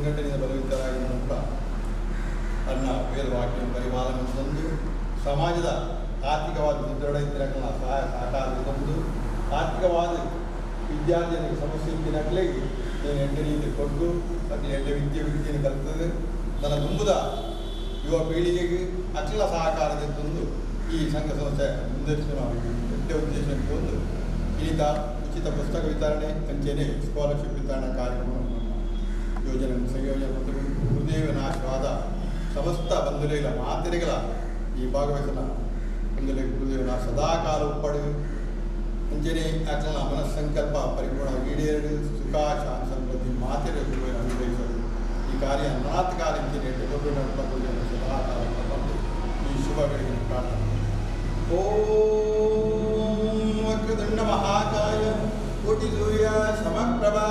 ಸಂಘಟನೆಯ ಬಲವಿತರಾಗಿರುವಂಥ ಅನ್ನ ವೇದವಾಕ್ಯ ಪರಿಪಾಲನೆ ತಂದು ಸಮಾಜದ ಆರ್ಥಿಕವಾದ ಸುದೃಢ ಇದ್ದಿರಗಳ ಸಹಾಯ ಸಹಕಾರದೊಂದು ಆರ್ಥಿಕವಾದ ವಿದ್ಯಾರ್ಥಿಗಳಿಗೆ ಸಮಸ್ಯೆ ಇದ್ದಿನಕ್ಲೇ నేను ఎండ నీతి కొట్టు అది ఎండ విద్యను కలుగుతుంది తన దుంబుದ ಯುವ ಪೀಳಿಗೆಗೆ ಅಖಿಲ ಸಹಕಾರದಿಂದು ಈ ಸಂಘ ಸಂಸ್ಥೆ ಮುಂದರ್ಶನ ಮುಖ್ಯ ಉದ್ದೇಶಕ್ಕೆ ಒಂದು ಈತ ಉಚಿತ ಪುಸ್ತಕ ವಿತರಣೆ ಅಂಚೆನೆ ಸ್ಕಾಲರ್ಶಿಪ್ ವಿತರಣಾ ಕಾರ್ಯಕ್ರಮ ಯೋಜನೆ ಸಂಯೋಜನೆ ಮತ್ತು ಗುರುದೇವನ ಆಶೀರ್ವಾದ ಸಮಸ್ತ ಬಂಧುಗಳ ಮಾತೆರೆಗಳ ಈ ಭಾಗವಹಿಸಿನ ಬಂಧುಗಳಿಗೆ ಗುರುದೇವನ ಸದಾಕಾಲ ಉಪ್ಪಡು ಅಂಚನೆ ಅಕ್ಲ ಮನಸ್ಸಂಕಲ್ಪ ಪರಿಪೂರ್ಣ ಈಡೇರಡು ಸುಖ ಶಾಂತಿ ಸಮೃದ್ಧಿ ಮಾತೆರೆ ಗುರುವಿನ ಅನುಗ್ರಹಿಸಲು ಈ ಕಾರ್ಯ ಅನಾಥ ಕಾಲಕ್ಕೆ ಸದಾಕಾಲ ಬಂದು ಈ ಶುಭ ಗಳಿಗೆ ಪ್ರಾರ್ಥನೆ. ಓಂ ವಕ್ರತುಂಡ ಮಹಾಕಾಯ ಕೋಟಿ ಸೂರ್ಯ ಸಮಪ್ರಭಾ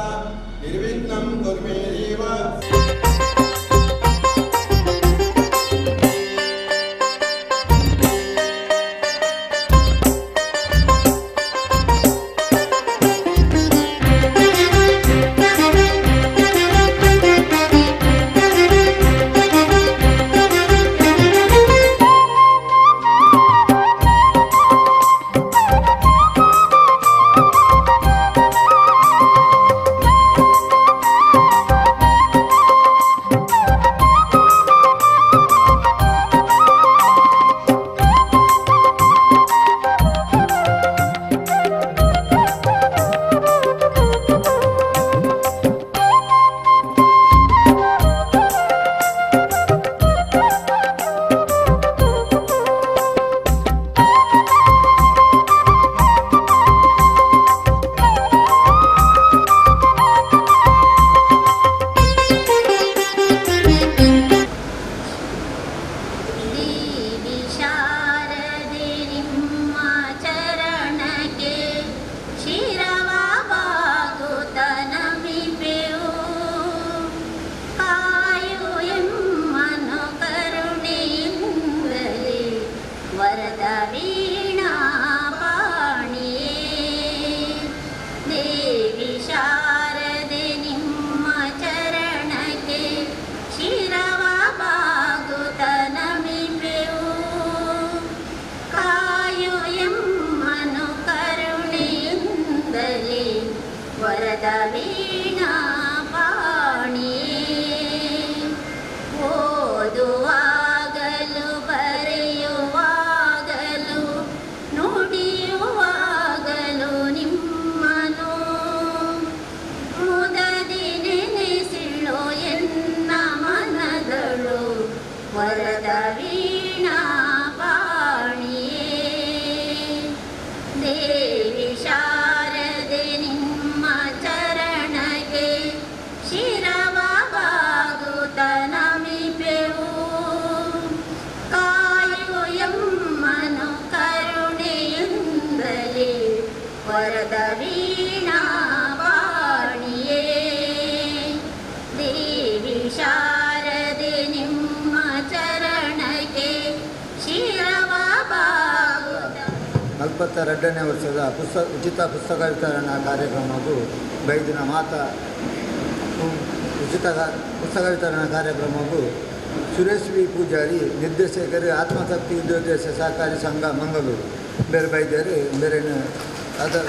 ನಿರ್ವಿಘ್ನಂ ಕುರು ಮೇ ದೇವ. ನಲವತ್ತೆರಡನೇ ವರ್ಷದ ಉಚಿತ ಪುಸ್ತಕ ವಿತರಣಾ ಕಾರ್ಯಕ್ರಮವು ಬೈದಿನ ಉಚಿತ ಪುಸ್ತಕ ವಿತರಣಾ ಕಾರ್ಯಕ್ರಮವು ಸುರೇಶ್ ವಿ ಪೂಜಾರಿ ನಿರ್ದೇಶಕರು ಆತ್ಮಶಕ್ತಿ ವಿದ್ಯೋದ್ದೇಶ ಸಹಕಾರಿ ಸಂಘ ಮಂಗಳೂರು ಬೇರೆ ಬೈದ್ಯರು ಬೇರೆ ಅದರ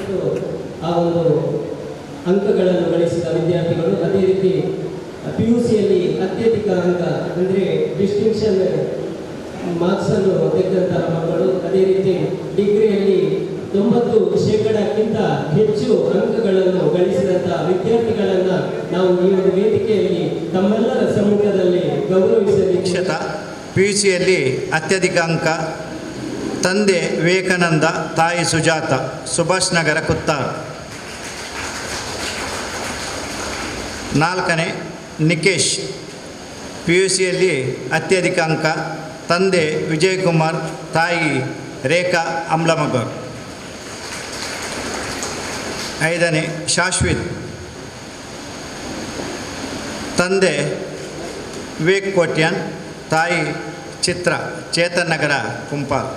ತೊಂಬತ್ತು ಆ ಒಂದು ಅಂಕಗಳನ್ನು ಗಳಿಸಿದ ವಿದ್ಯಾರ್ಥಿಗಳು. ಅದೇ ರೀತಿ PUCಯಲ್ಲಿ ಅತ್ಯಧಿಕ ಅಂಕ ಅಂದರೆ ಡಿಸ್ಟಿಂಕ್ಷನ್ ಮಾರ್ಕ್ಸನ್ನು ತೆಗೆದಂತಹ ಮಕ್ಕಳು. ಅದೇ ರೀತಿ ಡಿಗ್ರಿಯಲ್ಲಿ 90% ಹೆಚ್ಚು ಅಂಕಗಳನ್ನು ಗಳಿಸಿದಂತಹ ವಿದ್ಯಾರ್ಥಿಗಳನ್ನು ನಾವು ಈ ಒಂದು ವೇದಿಕೆಯಲ್ಲಿ ತಮ್ಮೆಲ್ಲರ ಸಮ್ಮುಖದಲ್ಲಿ ಗೌರವಿಸಲಿಕ್ಕೆ. PUCಯಲ್ಲಿ ಅತ್ಯಧಿಕ ಅಂಕ ತಂದೆ ವಿವೇಕಾನಂದ, ತಾಯಿ ಸುಜಾತ, ಸುಭಾಷ್ ನಗರ, ಕುತ್ತಾರ್. 4ನೇ ನಿಕೇಶ್, PUCಯಲ್ಲಿ ಅತ್ಯಧಿಕ ಅಂಕ ತಂದೆ ವಿಜಯಕುಮಾರ್, ತಾಯಿ ರೇಖಾ, ಅಮ್ಲಮಗರ್. 5ನೇ ಶಾಶ್ವಿತ್, ತಂದೆ ವಿವೇಕ್ ಕೋಟ್ಯಾನ್, ತಾಯಿ ಚಿತ್ರ, ಚೇತನ್ ನಗರ, ಕುಂಪಾಲ್.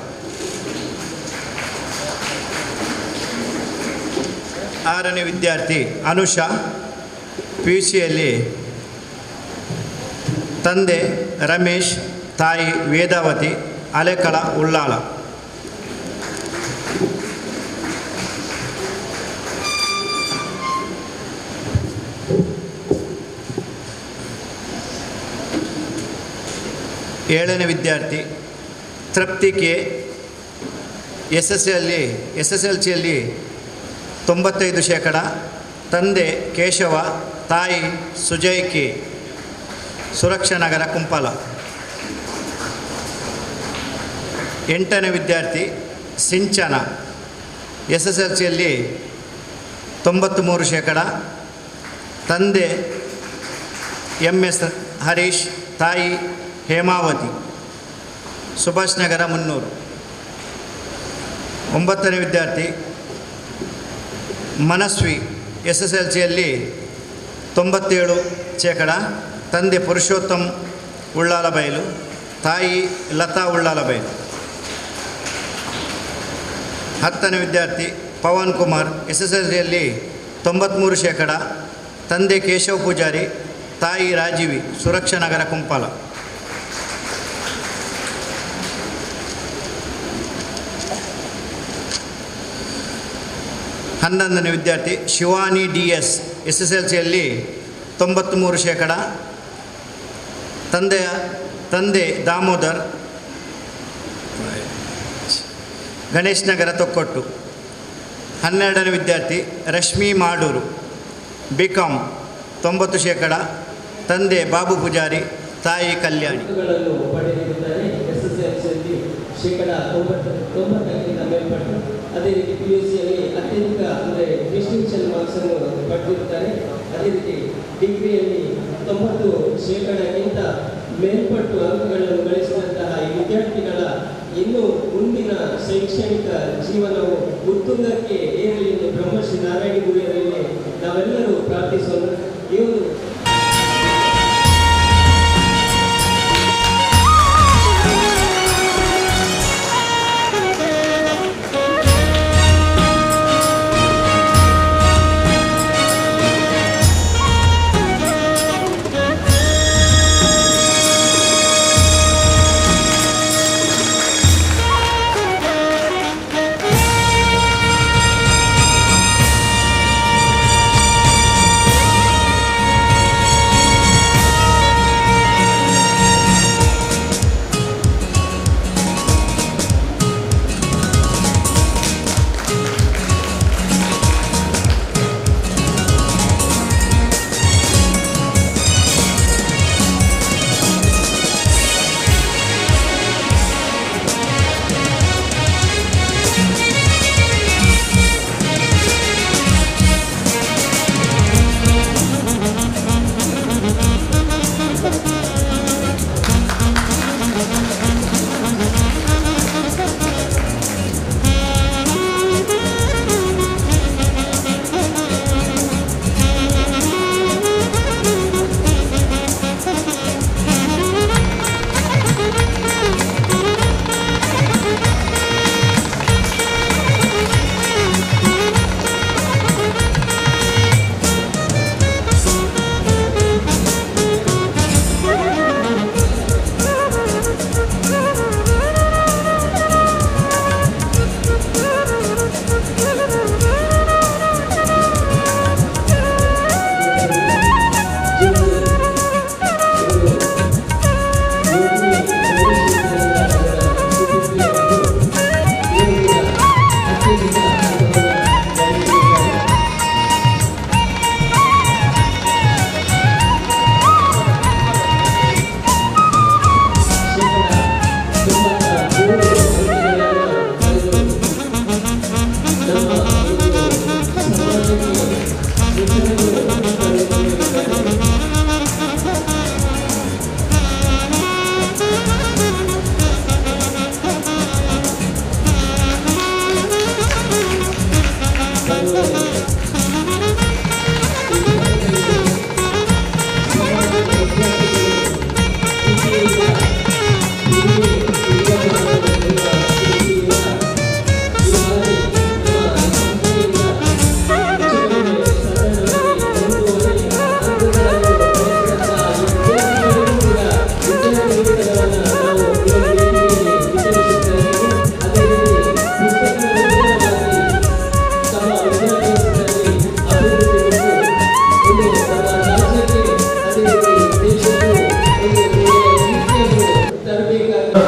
6ನೇ ವಿದ್ಯಾರ್ಥಿ ಅನುಷಾ, PUCಯಲ್ಲಿ ತಂದೆ ರಮೇಶ್, ತಾಯಿ ವೇದಾವತಿ, ಅಲೆಕಳ, ಉಳ್ಳಾಳ. 7ನೇ ವಿದ್ಯಾರ್ಥಿ ತೃಪ್ತಿ ಕೆ, SSLCಯಲ್ಲಿ 95%, ತಂದೆ ಕೇಶವ, ತಾಯಿ ಸುಜಯ್ ಕೆ, ಸುರಕ್ಷಾ ನಗರ, ಕುಂಪಾಲ. 8ನೇ ವಿದ್ಯಾರ್ಥಿ ಸಿಂಚನ, SSLCಯಲ್ಲಿ 93%, ತಂದೆ MS ಹರೀಶ್, ತಾಯಿ ಹೇಮಾವತಿ, ಸುಭಾಷ್ ನಗರ, 300. 9ನೇ ವಿದ್ಯಾರ್ಥಿ ಮನಸ್ವಿ, SSLCಯಲ್ಲಿ 97%, ತಂದೆ ಪುರುಷೋತ್ತಮ್ ಉಳ್ಳಾಲಬೈಲು, ತಾಯಿ ಲತಾ ಉಳ್ಳಾಲಬೈಲು. 10ನೇ ವಿದ್ಯಾರ್ಥಿ ಪವನ್ ಕುಮಾರ್, SSLCಯಲ್ಲಿ 93%, ತಂದೆ ಕೇಶವ್ ಪೂಜಾರಿ, ತಾಯಿ ರಾಜೀವಿ, ಸುರಕ್ಷಾ ನಗರ, ಕುಂಪಾಲ. 11ನೇ ವಿದ್ಯಾರ್ಥಿ ಶಿವಾನಿ DS, SSLCಯಲ್ಲಿ 93%, ತಂದೆ ದಾಮೋದರ್, ಗಣೇಶ್ ನಗರ, ತೊಕ್ಕೊಟ್ಟು. 12ನೇ ವಿದ್ಯಾರ್ಥಿ ರಶ್ಮಿ ಮಾಡೂರು, BCom 90%, ತಂದೆ ಬಾಬು ಪೂಜಾರಿ, ತಾಯಿ ಕಲ್ಯಾಣಿ. ಅದೇ ರೀತಿ PUCಯಲ್ಲಿ ಅತ್ಯಧಿಕ ಅಂದರೆ ಡಿಸ್ಟಿಂಕ್ಷನ್ ಮಾರ್ಕ್ಸನ್ನು ಪಡೆದಿರುತ್ತಾರೆ. ಅದೇ ರೀತಿ ಡಿಗ್ರಿಯಲ್ಲಿ 90%ಗಿಂತ ಮೇಲ್ಪಟ್ಟು ಅಂಕಗಳನ್ನು ಗಳಿಸಿದಂತಹ ಈ ವಿದ್ಯಾರ್ಥಿಗಳ ಇನ್ನು ಮುಂದಿನ ಶೈಕ್ಷಣಿಕ ಜೀವನವು ಉತ್ತುಂಗಕ್ಕೆ ಏರಲಿ ಎಂದು ಬ್ರಹ್ಮಶ್ರೀ ನಾರಾಯಣ ಗುರುವರಲ್ಲಿ ನಾವೆಲ್ಲರೂ ಪ್ರಾರ್ಥಿಸೋಣ. ಇವರು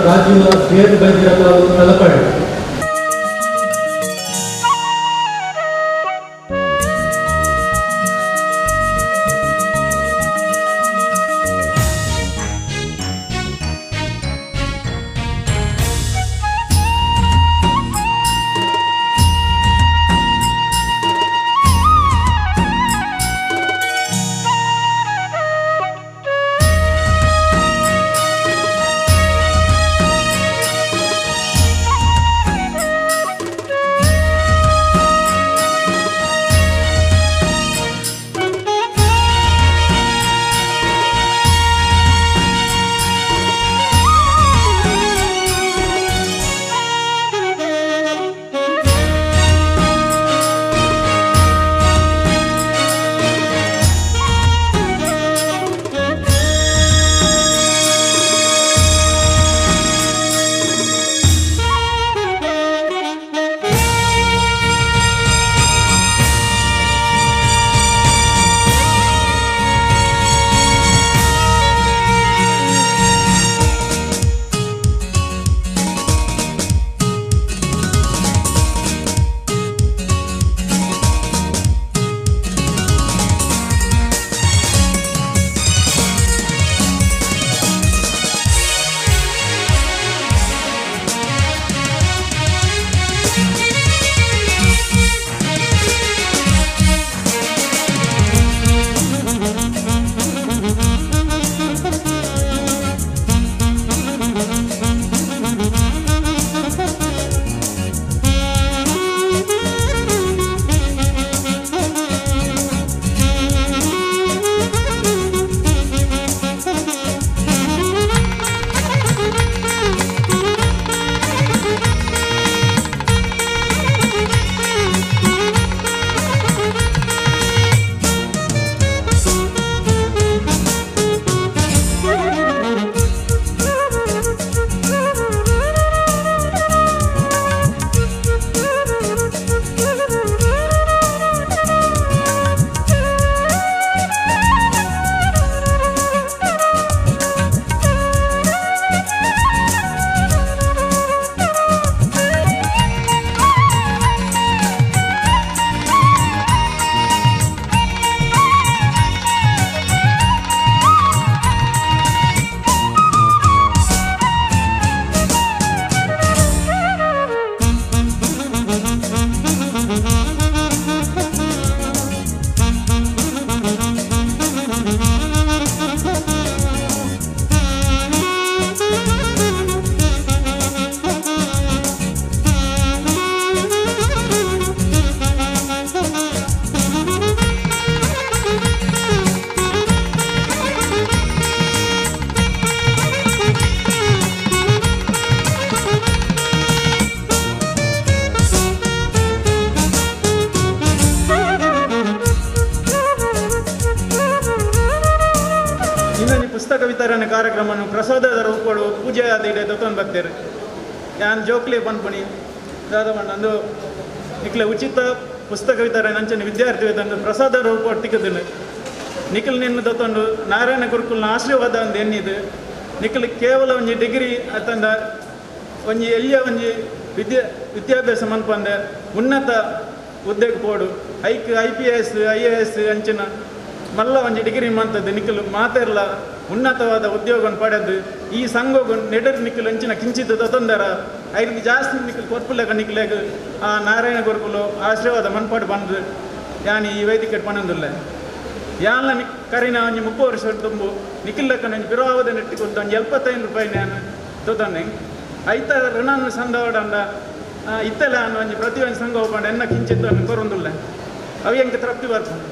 ರಾಜೀವ ಬೇರು ಬೈದಿರಲ್ಲ ಅವರು ತಲಪಾಡಿ. ಪುಸ್ತಕ ವಿತರಣೆ ಕಾರ್ಯಕ್ರಮವನ್ನು ಪ್ರಸಾದದ ರೂಪಗಳು ಪೂಜೆ ಆದಿಡೆ ತೊಗೊಂಡು ಬರ್ತಾರೆ. ಯಾನ್ ಜೋಕ್ಲಿ ಪನ್ಪಣಿ ದಾದಮಂಡು ನಿಕ್ಲೆ ಉಚಿತ ಪುಸ್ತಕ ವಿತರಣೆ ಅಂಚನೆ ವಿದ್ಯಾರ್ಥಿ ವೇತನ ಪ್ರಸಾದ ರೂಪ ಟಿಕ್ಕದನು ನಿಖಿಲ್ ನಿನ್ನ ತೊಗೊಂಡು ನಾರಾಯಣ ಗುರುಕುಲ್ನ ಆಶೀರ್ವಾದ ಒಂದು ಎನ್ನಿದು ನಿಖಿಲ್ ಕೇವಲ ಒಂಜಿ ಡಿಗ್ರಿ ಅತ್ತಂದ ಒಂಜಿ ಎಲ್ಲಿಯ ಒಂಜಿ ವಿದ್ಯಾಭ್ಯಾಸ ಮನ್ಪಂದ ಉನ್ನತ ಹುದ್ದೆಗೆ ಪೋಡು IPS IAS ಅಂಚಿನ ಮಲ್ಲ ಒಂಜಿ ಡಿಗ್ರಿ ಮಂತದ್ದು ನಿಖಿಲ್ ಮಾತೆರ್ಲ ಉನ್ನತವಾದ ಉದ್ಯೋಗವನ್ನು ಪಡೆದು ಈ ಸಂಘ ನೆಡರ್ ನಿಖಿಲ್ ಅಂಚಿನ ಕಿಂಚಿತ್ ತೊಂದರ ಐದು ಜಾಸ್ತಿ ನಿಖಿಲ್ ಕೊರ್ಪುಲೆಗ ನಿಖಿಲೆಗ್ ಆ ನಾರಾಯಣ ಗುರುಕುಲು ಆಶೀರ್ವಾದ ಮನ್ಪಾಡು ಬಂದು ಯಾನ್ ಈ ವೇದಿಕೆ ಪಣಂದಿಲ್ಲ ಯಾನ್ಲ ಕರಿನ ಒಂಜಿ 30 ವರ್ಷ ತುಂಬು ನಿಖಿಲ್ಲಕ್ಕ ನಂಜಿ ಪಿರಾವದ ನೆಟ್ಟಿಕೊಟ್ಟು ಒಂಜಿ 75 ರೂಪಾಯಿ ನಾನು ತೊಂದೆ ಐತ ಋಣನ್ನು ಸಂದವಡಂಡ ಇತ್ತಲ ಅನ್ನೋ ಒಂಜಿ ಪ್ರತಿ ಒಂಜಿ ಸಂಘ ಹೋಗ್ಕೊಂಡು ಎನ್ನ ಕಿಂಚಿತ್ ಕೊರೊಂದುಲ್ಲ ಅವು ಹೆಂಗೆ ತೃಪ್ತಿ ಬರ್ತದೆ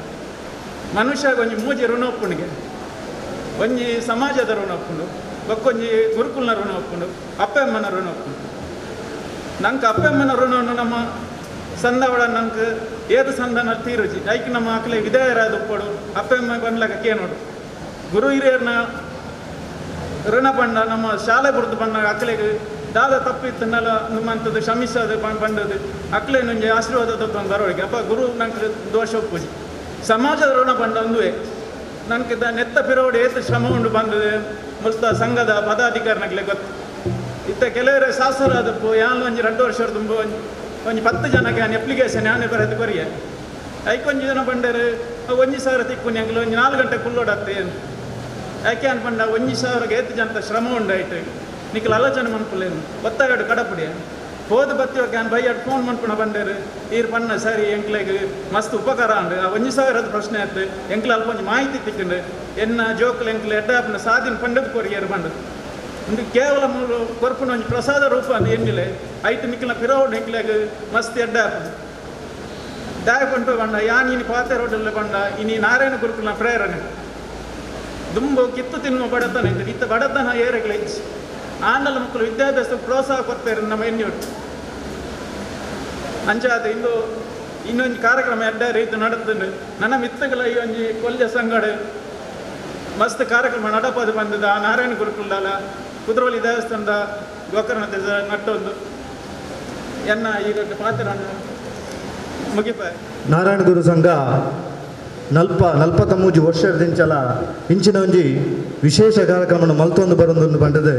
ಮನುಷ್ಯ ಒಂಜಿ ಮೂಜಿ ಋಣ ಒಪ್ಪುಣಿಗೆ ಒಂಜಿ ಸಮಾಜದ ಋಣ ಒಪ್ಪುಂಡು ಒಕ್ಕೊಂಜಿ ಗುರುಕುಲ್ನ ಋಣ ಒಪ್ಪುಂಡು ಅಪ್ಪಮ್ಮನ ಋಣ ಒಪ್ಪುಂಡು ನಂಗೆ ಅಪ್ಪಮ್ಮನ ಋಣವನ್ನು ನಮ್ಮ ಸಂದವಳ ನಂಗೆ ಏದು ಸಂದನ ತೀರುಜಿ ಐಕ್ ನಮ್ಮ ಮಕ್ಕಳಿಗೆ ವಿಧೇಯರಾದ ಉಪ್ಪಡು ಅಪ್ಪಮ್ಮ ಬಂದ್ಲಾಗ ಕೇನೋಡು ಗುರು ಹಿರಿಯರನ್ನ ಋಣ ಬಂಡ ನಮ್ಮ ಶಾಲೆ ಬಿಡ್ದು ಬಂದಾಗ ಅಕ್ಕಳಿಗೆ ದಾದ ತಪ್ಪಿತ್ತನ್ನೆಲ್ಲ ನಿಮ್ಮಂಥದ್ದು ಶ್ರಮಿಸೋದು ಬಂದದ್ದು ಅಕ್ಕಳೆ ನಂಗೆ ಆಶೀರ್ವಾದ ಒಂದು ಬರೋಳಿಗೆ ಅಪ್ಪ ಗುರು ನಂಗೆ ದೋಷ ಒಪ್ಪುಜಿ ಸಮಾಜದ ಋಣ ಬಂಡ ಒಂದುವೆ ನನಗೆ ನೆತ್ತ ಪಿರೋಡು ಏತು ಶ್ರಮ ಉಂಡು ಬಂದದೆ ಮುಲ್ತ ಸಂಘದ ಪದಾಧಿಕಾರಿನಗ್ಲೆ ಗೊತ್ತು ಇತ್ತ ಕೆಲವರೇ ಶಾಸರಾದಪ್ಪು ಯಾನು ಒಂಜಿ 2 ವರ್ಷ ತುಂಬ ಒಂಜಿ 10 ಜನಕ್ಕೆ ನಾನು ಅಪ್ಲಿಕೇಶನ್ ಯಾನೇ ಬರೋದು ಕೊರಿಯ ಐಕೊಂಜಿ ಜನ ಬಂಡರು 1,000 ತಿಕ್ಕುನಿ ಅಂಗಲು ಒಂಜಿ 4 ಗಂಟೆ ಕುಲ್ಲೋಡತ್ತೆ ಯಾಕೆ ಅನ್ಪಂಡ 1,000ಗೆ ಏತು ಜನತ ಶ್ರಮ ಉಂಡಾಯ್ತು ನಿಖಲ್ ಆಲೋಚನೆ ಮನ್ಪುಲೇನು ಒತ್ತಗಾಡು ಕಡಪುಡಿ ಹೋದ ಬತ್ತಿಯೋಕೆ ನಾನು ಬೈಯಾಡು ಫೋನ್ ಮನ್ಪುಣ ಬಂಡರು ಈರು ಪಣ್ಣ ಸರಿ ಎಂಕ್ಲೆಗೆ ಮಸ್ತ್ ಉಪಕಾರ ಉಂಡು ಆ 1,000ದ ಪ್ರಶ್ನೆ ಆಯ್ತು ಎಂಕ್ಲ ಅಲ್ಪ ಒಂಜಿ ಮಾಹಿತಿ ತಿಕ್ಕೊಂಡು ಎನ್ನ ಜೋಕ್ಲು ಎಂಕ್ಲೆ ಎಡ್ಡಾಪನ ಸಾಧಿನ ಪಂಡದ ಕೊರಿಯರು ಬಂಡದು ಒಂದು ಕೇವಲ ಮೂರು ಕೊರ್ಪುನ ಒಂಜಿ ಪ್ರಸಾದ ರೂಪ ಅಂದು ಎಣ್ಣಿಲೆ ಐಟು ನಿಖಿಲ ಪಿರೋಡ್ ಎಂಕ್ಲೆಗೆ ಮಸ್ತ್ ಎಡ್ಡಾಪದು ದಾಯ ಪಂಟು ಬಂಡ ಯಾನ್ ಇನಿ ಪಾತೆ ರೋಡಲ್ಲಿ ಬಂಡ ಇನಿ ನಾರಾಯಣ ಗುರುಕುಲ ಪ್ರೇರಣೆ ದುಂಬು ಕಿತ್ತು ತಿನ್ನುವ ಬಡತನ ಇತ್ತು ಇತ್ತ ಬಡತನ ಏರೆಗ್ಲ ಹೆಚ್ಚು ಆಂಡಲ ಮಕ್ಕಳು ವಿದ್ಯಾಭ್ಯಾಸಕ್ಕೆ ಪ್ರೋತ್ಸಾಹ ಕೊಡ್ತಾರೆ ನಮ್ಮ ಎಣ್ಣೆಯೊಟ್ಟು ಅಂಚಾದ ಇಂದು ಇನ್ನೊಂದು ಕಾರ್ಯಕ್ರಮ ಎಡ್ಡ ರೀತಿ ನಡತಂಡು ನನ್ನ ಮಿತ್ತಗಳ ಈ ಒಂಜಿ ಕೊಲ್ಯ ಸಂಗಡ ಮಸ್ತ್ ಕಾರ್ಯಕ್ರಮ ನಡಪದು ಬಂದದ ಆ ನಾರಾಯಣ ಗುರುಕುಲದ ಕುದ್ರೋಲಿ ದೇವಸ್ಥಾನದ ಗೋಕರ್ಣ ನಟ್ಟೊಂದು ಎನ್ನ ಈಗ ಪಾತ್ರವನ್ನು ಮುಗಿಪ ನಾರಾಯಣ ಗುರು ಸಂಘ 43 ವರ್ಷದಿಂಚಲ ಇಂಚಿನ ಒಂಜಿ ವಿಶೇಷ ಕಾರ್ಯಕ್ರಮ ಮಲ್ತೊಂದು ಬರೊಂದು ಬಂಡದು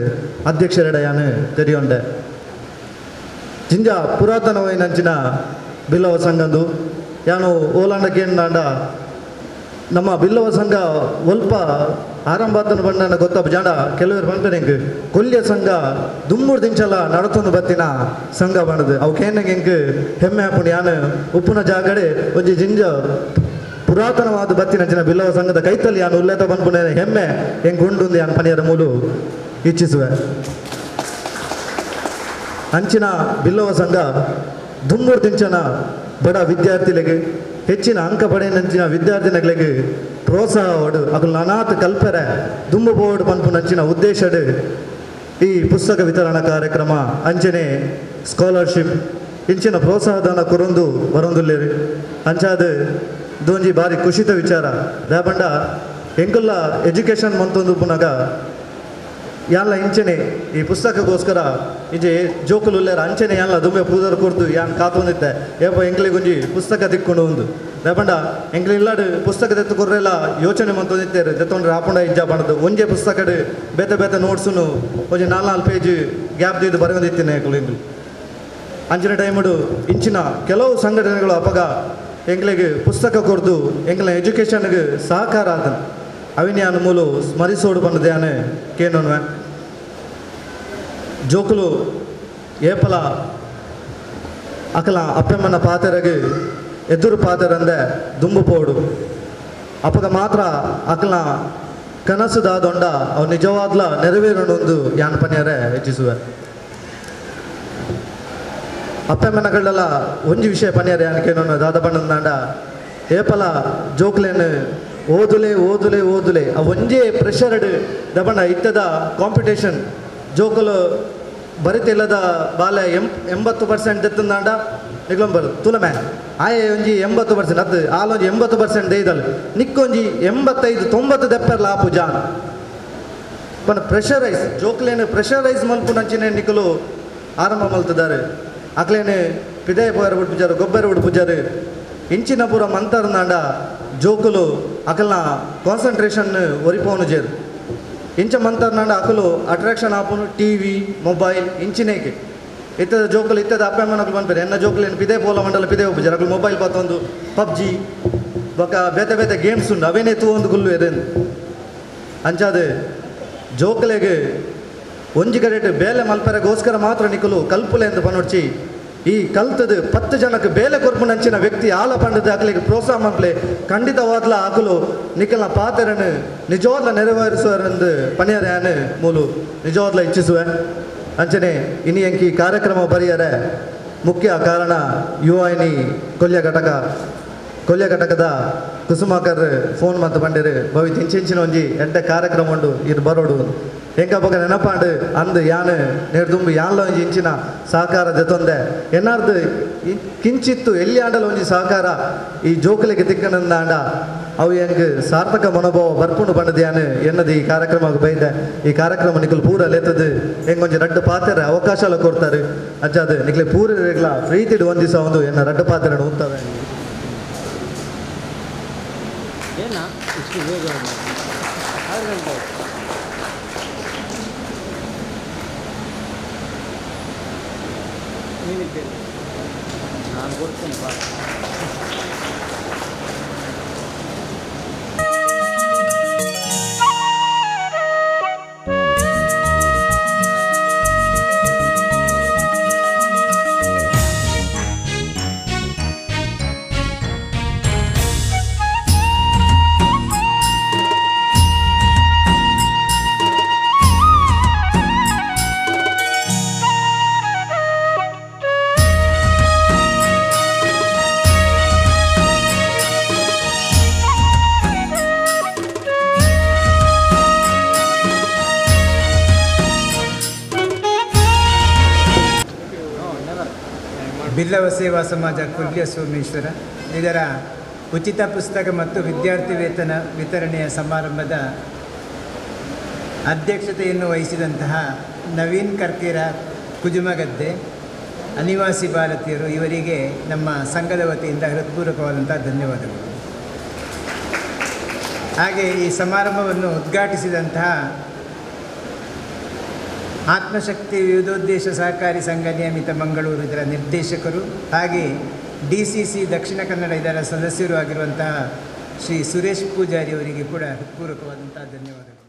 ಅಧ್ಯಕ್ಷರೆಡ ಯಾನು ತೆರಿಯೊಂಡೆ ಜಿಂಜ ಪುರಾತನವೈನಂಚಿನ ಬಿಲ್ಲವ ಸಂಘಂದು ಯಾನು ಓಲಾಂಡ ಕೇಂದ್ರ ನಮ್ಮ ಬಿಲ್ಲವ ಸಂಘ ಒಲ್ಪ ಆರಂಭಾತನ ಬಂಡ ಗೊತ್ತಪ್ಪ ಜಾಂಡ ಕೆಲವರು ಬಂಪನೆಂಗೆ ಕೊಲ್ಯ ಸಂಘ ದುಮ್ಮೂರು ದಿಂಚಲ ನಡತೊಂದು ಬತ್ತಿನ ಸಂಘ ಬಂಡದು ಅವು ಕೇನಂಗೆ ಎಂಗೆ ಹೆಮ್ಮೆ ಹಾಪುಣಿ ಯಾನು ಉಪ್ಪುನ ಜಾಗಡೆ ಒಂಜಿ ಜಿಂಜ ಪುರಾತನವಾದ ಬತ್ತಿನಂಚಿನ ಬಿಲ್ಲವ ಸಂಘದ ಕೈತಲ್ಲಿ ಯಾನು ಉಲ್ಲೇತ ಬಂದ್ಪುಣ ಹೆಮ್ಮೆ ಹೆಂಗೆ ಉಂಡು ಯಾನು ಪನಿಯರ ಮೂಲು ಇಚ್ಛಿಸುವೆ ಅಂಚಿನ ಬಿಲ್ಲವ ಸಂಘ ದುಮ್ಮೂರು ದಿಂಚನ ಬಡ ವಿದ್ಯಾರ್ಥಿಗಳಿಗೆ ಹೆಚ್ಚಿನ ಅಂಕ ಪಡೆಯಂಚಿನ ವಿದ್ಯಾರ್ಥಿಗಳಿಗೆ ಪ್ರೋತ್ಸಾಹ ಹೊಡು ಅಕಲು ನಾನಾತ್ ಕಲ್ಪರೆ ದುಂಬು ಬೋರ್ಡ್ ಪಂಪು ನಂಚಿನ ಉದ್ದೇಶಡು ಈ ಪುಸ್ತಕ ವಿತರಣಾ ಕಾರ್ಯಕ್ರಮ ಅಂಚನೆ ಸ್ಕಾಲರ್ಶಿಪ್ ಇಂಚಿನ ಪ್ರೋತ್ಸಾಹದಾನ ಕೊರೊಂದು ಬರೊಂದುಲ್ಲೇರಿ ಅಂಚಾದ ದೊಂಜಿ ಬಾರಿ ಖುಷಿತ ವಿಚಾರ ದಾಬಂಡ ಎಂಕುಲ್ಲ ಎಜುಕೇಷನ್ ಮಂತೊಂದು ಪುನಗ ಯಾನ್ಲ ಇಂಚನೆ ಈ ಪುಸ್ತಕಗೋಸ್ಕರ ಇಜೆ ಜೋಕುಲುಲ್ಲೇರ ಅಂಚನೆ ಯಾನ್ಲ ದುಂಬೆ ಪೂದರ್ ಕೊಡ್ತು ಯಾನ್ ಕಾತೊಂದಿತ್ತೆ ಏಪ ಎಂಕ್ಲಿಗೊಂಜಿ ಪುಸ್ತಕ ತಿಕ್ಕೊಂಡು ಒಂದು ದಾಬಂಡ ಎಂಕ್ಲಿ ಇಲ್ಲಾಡು ಪುಸ್ತಕ ತೆತ್ತುಕೊರ್ರೆಲ್ಲ ಯೋಚನೆ ಮಂತೊಂದಿತ್ತೇರು ತೆತ್ತೊಂಡ್ರೆ ಆಪುಂಡ ಇಜ್ಜ ಬಣ್ಣದು ಒಂಜೆ ಪುಸ್ತಕಡು ಬೇತೆ ಬೇತೆ ನೋಟ್ಸುನು ಒಂಜಿ 4 ಪೇಜ್ ಗ್ಯಾಪ್ ದಿದ್ದು ಬರೆಯೊಂದಿತ್ತೇನೆ ಎಂಕ್ಲು ಅಂಚಿನ ಟೈಮಡು ಇಂಚಿನ ಕೆಲವು ಸಂಘಟನೆಗಳು ಅಪಗ ಎಂಕ್ಲಿಗೆ ಪುಸ್ತಕ ಕೊಡ್ದು ಎಂಕ್ಲ ಎಜುಕೇಷನ್ಗೆ ಸಹಕಾರ ಆದನು ಅವಿನ್ಯಾನ ಮೂಲು ಸ್ಮರಿಸೋಡು ಬಂದದ್ಯಾನೆ ಕೇನೋನ್ವೆ ಜೋಕುಲು ಏಪಲ ಅಕಲ ಅಪ್ಪಮ್ಮನ ಪಾತೆರಗೆ ಎದುರು ಪಾತೆರಂದೆ ದುಂಬು ಪೋಡು ಅಪಗ ಮಾತ್ರ ಅಕಲ ಕನಸು ದಾದೊಂಡ ಅವು ನಿಜವಾದ್ಲ ನೆರವೇರೋಣೊಂದು ಯಾನ್ ಪನ್ಯರೆ ಹೆಚ್ಚಿಸುವೆ ಅಪ್ಪಮ್ಮನಗಳೆಲ್ಲ ಒಂಜಿ ವಿಷಯ ಪನ್ಯರೆ ಯಾನಕೇನೋ ದಾದ ಬಣ್ಣದ ಏಪಲ ಜೋಕ್ಲೇನು ಓದುಲೆ ಓದುಲೆ ಓದುಲೆ ಆ ಒಂಜೇ ಪ್ರೆಷರ್ಡ್ ದಬಣ್ಣ ಇತ್ತದ ಕಾಂಪಿಟೇಷನ್ ಜೋಕುಲು ಬರಿತಿಲ್ಲದ ಬಾಲೆ 80% ಎತ್ತಂದಾಂಡ ನಿಗ್ಲಂಬರು ತುಲಮೆ ಆಯೆ ಒಂಜಿ 80% ಅದು ಆಲೊಂಜಿ 80% ದೇಯ್ದಲ್ ನಿಕ್ಕೊಂಜಿ 85-90 ದೆಪ್ಪರ್ಲ ಆಪು ಜಾನ್ ಪನ್ನ ಪ್ರೆಷರೈಸ್ ಜೋಕ್ಲೇನು ಪ್ರೆಷರೈಸ್ ಮಲ್ಪುನಂಚಿನ ನಿಕ್ಕಲು ಆರಂಭ ಮಲ್ತಿದ್ದಾರೆ ಅಕ್ಲೇನು ಪಿದಾಯ ಪೋಯರ ಬಿಟ್ಟು ಪೂಜಾರು ಗೊಬ್ಬರ ಬಿಟ್ಟು ಪೂಜಾರು ಇಂಚಿನ ಪೂರ ಮಂತರ್ನಾಂಡ ಜೋಕುಲು ಅಕಲ್ನ ಕಾನ್ಸಂಟ್ರೇಷನ್ ಒರಿಪೋನು ಜೇರು ಇಂಚ ಮಂತರ್ನಾಂಡ ಅಕಲು ಅಟ್ರಾಕ್ಷನ್ ಆಪುನು ಟಿವಿ ಮೊಬೈಲ್ ಇಂಚಿನೇಕೆ ಇತ್ತದ ಜೋಕುಲು ಇತ್ತದ ಅಪ್ಪಮ್ಮನಗಳು ಬಂದ್ಬೇರೆ ಎನ್ನ ಜೋಕುಲು ಏನು ಪಿದೇ ಪೋಲ ಮಂಡಲ ಪಿದೇ ಹೋಗ್ಬಿಜಾರು ಅಕಲು ಮೊಬೈಲ್ ಬತ್ತೊಂದು ಪಬ್ಜಿ ಬೊಕ್ಕ ಬೇತೆ ಬೇತೆ ಗೇಮ್ಸ್ ಉಂಡು ಅವೇನೇ ತೂವೊಂದು ಗುಲ್ಲು ಎದೆಂದು ಅಂಚಾದ ಜೋಕುಲೆಗೆ ಒಂಜಿ ಕಡೆಟ್ ಬೇಲೆ ಮಲ್ಪರೆಗೋಸ್ಕರ ಮಾತ್ರ ನಿಕಲು ಕಲ್ಪುಲೆ ಎಂದು ಪನೊಡ್ಚಿ ಈ ಕಲ್ತದು 10 ಜನಕ್ಕೆ ಬೇಲೆ ಕೊರ್ಪುನಂಚಿನ ವ್ಯಕ್ತಿ ಆಲ ಪಂಡದ ಅಕಲಿಗೆ ಪ್ರೋತ್ಸಾಹ ಮಲ್ಪಲೆ ಖಂಡಿತವಾದ್ಲ ಆಕಲು ನಿಖಲ್ನ ಪಾತೆರನ್ನು ನಿಜವಾದ್ಲ ನೆರವೇರಿಸುವರೆಂದು ಪಣಿಯರ್ಯಾನು ಮೂಲು ನಿಜವಾದ್ಲ ಇಚ್ಛಿಸುವೆ ಅಂಚನೆ ಇನಿ ಎಂಕಿ ಕಾರ್ಯಕ್ರಮ ಬರೆಯರೆ ಮುಖ್ಯ ಕಾರಣ ಯುವನಿ ಕೊಲ್ಯ ಘಟಕ ಕೊಲ್ಯ ಘಟಕದ ಕುಸುಮಾಕರ್ ಫೋನ್ ಮತ್ತು ಬಂದಿರು ಭವಿ ತಿಂಚಿನ ಒಂಜಿ ಎಡ್ಡ ಕಾರ್ಯಕ್ರಮ ಉಂಡು ಇದು ಬರೋಡು ಎಂಕ ಪಕ್ಕ ನೆನಪಾಂಡು ಅಂದು ಯಾನು ನೆಡ್ದುಂಬು ಯಾನ್ಲ ಒಂಜಿ ಇಂಚಿನ ಸಹಕಾರ ದೆತೊಂದೆ ಎನ್ನಾರ್ದು ಕಿಂಚಿತ್ತು ಎಲ್ಲಿ ಆಂಡಲ ಒಂಜಿ ಸಹಕಾರ ಈ ಜೋಕುಲೆಗೆ ತಿಕ್ಕನಂದಾಂಡ ಅವು ಹೆಂಗೆ ಸಾರ್ಥಕ ಮನೋಭಾವ ಬರ್ಪುಂಡು ಬಂಡದ್ಯಾನು ಎನ್ನದು ಈ ಕಾರ್ಯಕ್ರಮಕ್ಕೆ ಬೈದೆ ಈ ಕಾರ್ಯಕ್ರಮ ನಿಖಲ್ ಪೂರ ಲೆತ್ತದು ಹೆಂಗೊಂಜಿ ರಡ್ಡು ಪಾತ್ರೆ ಅವಕಾಶ ಕೊಡ್ತಾರೆ ಅಜ್ಜದು ನಿಖಲೆ ಪೂರ ಪ್ರೀತಿಡು ಒಂದು ದಿವಸ ಒಂದು ಎನ್ನ ರಡ್ಡು ಪಾತ್ರೆ ಉಂತವೆ ನಾನು ಕೊಡ್ತೇನೆ ಬಿಲ್ಲವ ಸೇವಾ ಸಮಾಜ ಕೊಲ್ಯ ಸೋಮೇಶ್ವರ ಇದರ ಉಚಿತ ಪುಸ್ತಕ ಮತ್ತು ವಿದ್ಯಾರ್ಥಿ ವೇತನ ವಿತರಣೆಯ ಸಮಾರಂಭದ ಅಧ್ಯಕ್ಷತೆಯನ್ನು ವಹಿಸಿದಂತಹ ನವೀನ್ ಕರ್ಕೇರ ಕುಜುಮಗದ್ದೆ ಅನಿವಾಸಿ ಭಾರತೀಯರು ಇವರಿಗೆ ನಮ್ಮ ಸಂಘದ ವತಿಯಿಂದ ಹೃತ್ಪೂರ್ವಕವಾದಂಥ ಧನ್ಯವಾದಗಳು. ಹಾಗೆ ಈ ಸಮಾರಂಭವನ್ನು ಉದ್ಘಾಟಿಸಿದಂತಹ ಆತ್ಮಶಕ್ತಿ ವಿವಿಧೋದ್ದೇಶ ಸಹಕಾರಿ ಸಂಘ ನಿಯಮಿತ ಮಂಗಳೂರು ಇದರ ನಿರ್ದೇಶಕರು ಹಾಗೆ DCC ದಕ್ಷಿಣ ಕನ್ನಡ ಇದರ ಸದಸ್ಯರು ಆಗಿರುವಂತಹ ಶ್ರೀ ಸುರೇಶ್ ಪೂಜಾರಿ ಅವರಿಗೆ ಕೂಡ ಹೃತ್ಪೂರ್ವಕವಾದಂಥ ಧನ್ಯವಾದಗಳು.